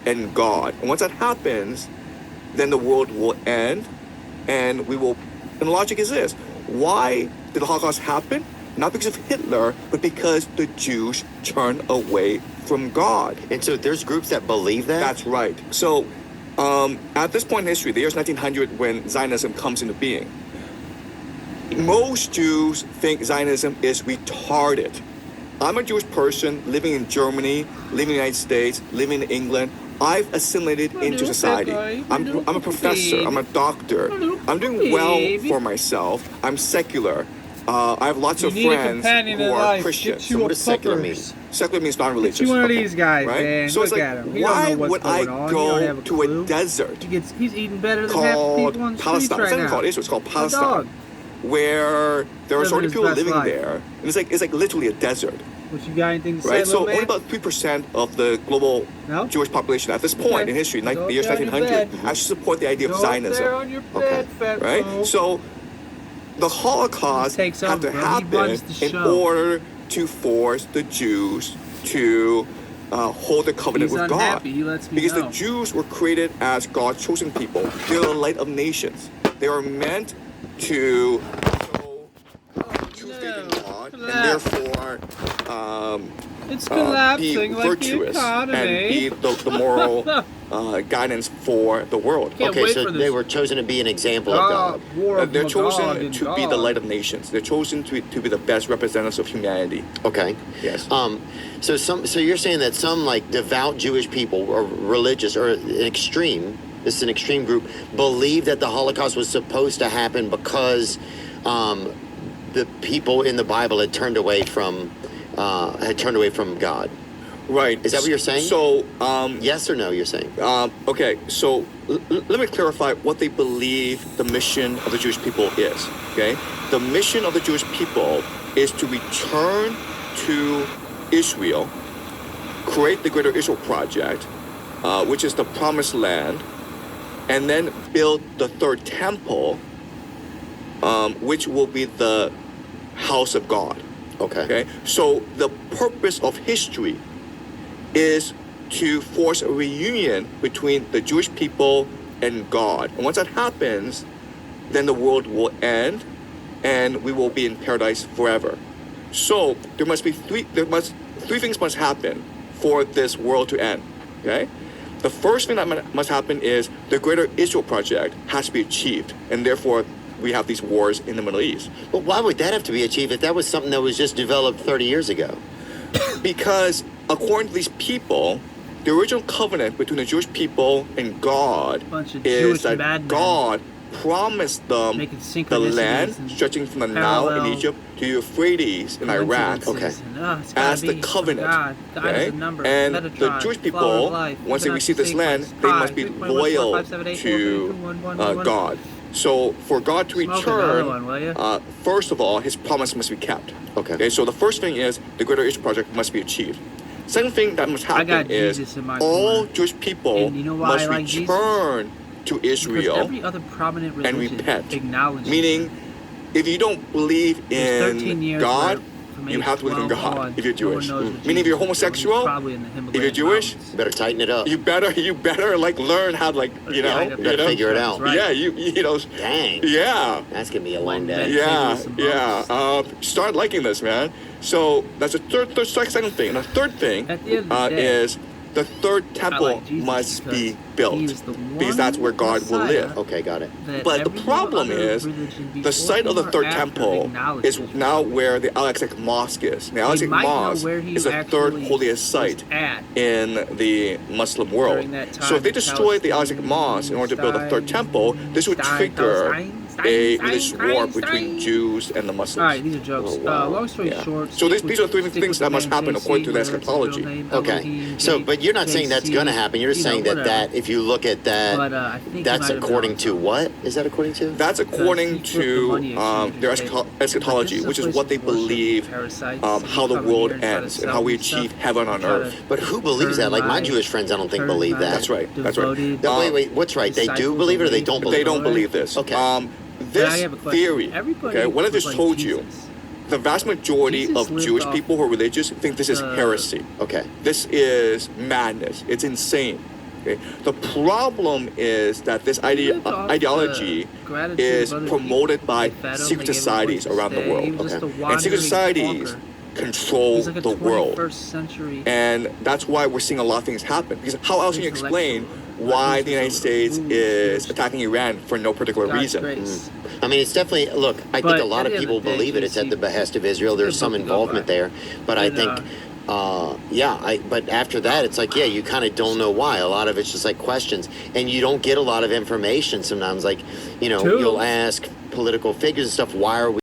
and God. And once that happens, then the world will end, and we will. And the logic is this: why did the Holocaust happen? Not because of Hitler, but because the Jews turned away from God. And so there's groups that believe that? That's right. So at this point in history, the year 1900, when Zionism comes into being, most Jews think Zionism is retarded. I'm a Jewish person living in Germany, living in the United States, living in England. I've assimilated into society. I'm a professor. I'm a doctor. I'm doing well for myself. I'm secular. I have lots of friends who are Christians. So what does secular mean? Secular means non-religious. Get you one of these guys, right? man. So Look it's like, at him. He why don't know what's would I going on. He don't have go a to clue. a desert He's eating better than half the called people on the streets Palestine? right It's not even now. called Israel. It's called My Palestine, dog. where there are Living so many his people best living life. there, and it's like literally a desert, What you got anything to right? say, So little only man? about 3% of the global No? Jewish population at this point Okay. in history, Go the year up there on your 1900, bed. actually support the idea of Go up there Zionism, on your bed, fat right? fool. So the Holocaust He takes had over, to bro. He happen runs the in show. order to force the Jews to hold the covenant He's with unhappy. God. He lets me Because know. the Jews were created as God's chosen people. They're the light of nations. They are meant to show true faith in God, and therefore It's be collapsing like the virtuous and economy. be the moral guidance for the world. Can't Okay, wait so for this. they were chosen to be an example of God. War of They're Magog chosen and to be the Gog. light of nations. They're chosen to be the best representatives of humanity. Okay. Yes. So you're saying that some like devout Jewish people or religious or an extreme, this is an extreme group, believe that the Holocaust was supposed to happen because the people in the Bible had turned away from God. Right. Is that what you're saying? So, Yes or no, you're saying? okay, so let me clarify what they believe the mission of the Jewish people is, okay? The mission of the Jewish people is to return to Israel, create the Greater Israel Project, which is the Promised Land, and then build the third temple, which will be the house of God. Okay, so the purpose of history is to force a reunion between the Jewish people and God. And once that happens, then the world will end and we will be in paradise forever. So there must be three things must happen for this world to end. Okay? The first thing that must happen is the Greater Israel Project has to be achieved, and therefore we have these wars in the Middle East. But why would that have to be achieved if that was something that was just developed 30 years ago? Because according to these people, the original covenant between the Jewish people and God Bunch of is Jewish that madmen. God promised them Making the land synchronicities and stretching from the Nile in parallel Egypt to Euphrates in Iraq coincidences. And, it's gotta as the be covenant. God. God Okay? is a number. And the Metatron, Jewish flower people, of life, once they Fibonacci receive this land, sequence, they pi, must be 3.14, loyal 578, to 432, God. So for God to Smoke another one, will return, ya? first of all, his promise must be kept. Okay. So the first thing is the Greater Israel Project must be achieved. Second thing that must I got happen is Jesus in my all corner. Jewish people And you know why must I like Jesus? return to Because Israel every other prominent and religion repent. acknowledges Meaning, if you don't believe There's 13 in years God, where from you age have to believe in 12 God on, if you're no one Jewish. knows what Meaning, if you're Jesus is doing. He's homosexual, probably in the if you're Himalayan Jewish, mountains. You better tighten it up. you better like learn how to You better figure it out. Right. Yeah, you know. Dang. Yeah. That's going to be a long Well, day. Yeah, with some monks. start liking this, man. So that's the second thing. And the third thing At the end of the day, is the third temple like Jesus must because be built he is the because that's where one God will Messiah live. Okay, got it. that But the every problem other is religion the before site of the him or third after temple acknowledges is now where the Al-Aqsa Mosque is. The Al-Aqsa might know Mosque where he is the third actually holiest site was at in the Muslim world. during that time So if they in destroy the Al-Aqsa Palestine, Mosque in order to build a third temple, this would trigger a religious war between Jews and the Muslims. All right, these are jokes. Oh, wow. Long story Yeah. short. So stick these are three with things that must the happen name according to the JC, where it's his real eschatology. name, Okay. Elohim, So, but you're not saying that's JC, going to happen. You're you know, saying that whatever. if you look at that, But I think he that's might have been according on to something. what? Is that according to? That's according Because he flipped the to money exchange their table. eschatology, But this which is is a what they place of worship, believe parasites, how the come world here and try to ends and sell how we you stuff, achieve heaven on try to earth. But who believes that? Like my Jewish friends, I don't think believe that. That's right. That's right. Devoted Wait, what's right? They do disciples believe it or they of don't Jesus. believe They it? don't believe this. Okay. But I This have a question. theory, Everybody okay, what I was just like told you, Jesus. the vast majority Jesus of lived Jewish off people who are religious think this is the- heresy. Okay. This is madness. It's insane. Okay? The problem is that this lived off ideology the gratitude is of other promoted people. by They fed him, secret they gave him a societies place to around the stay. world. He was just a And secret wandering societies talker. control He's like a the world. 21st century And that's why we're seeing a lot of things happen. Because how else can you explain intellectual, why like, the United who's States a- is who's- attacking Iran for no particular God's reason? grace. I mean, it's definitely, look, I think But a lot at of the end people of the day, believe it. It's at JC, the behest of Israel. it's a There's good some book to go involvement by. there. But I And, think, but after that, it's like, yeah, you kind of don't know why. A lot of it's just like questions. And you don't get a lot of information sometimes. Like, True. you'll ask political figures and stuff, why are we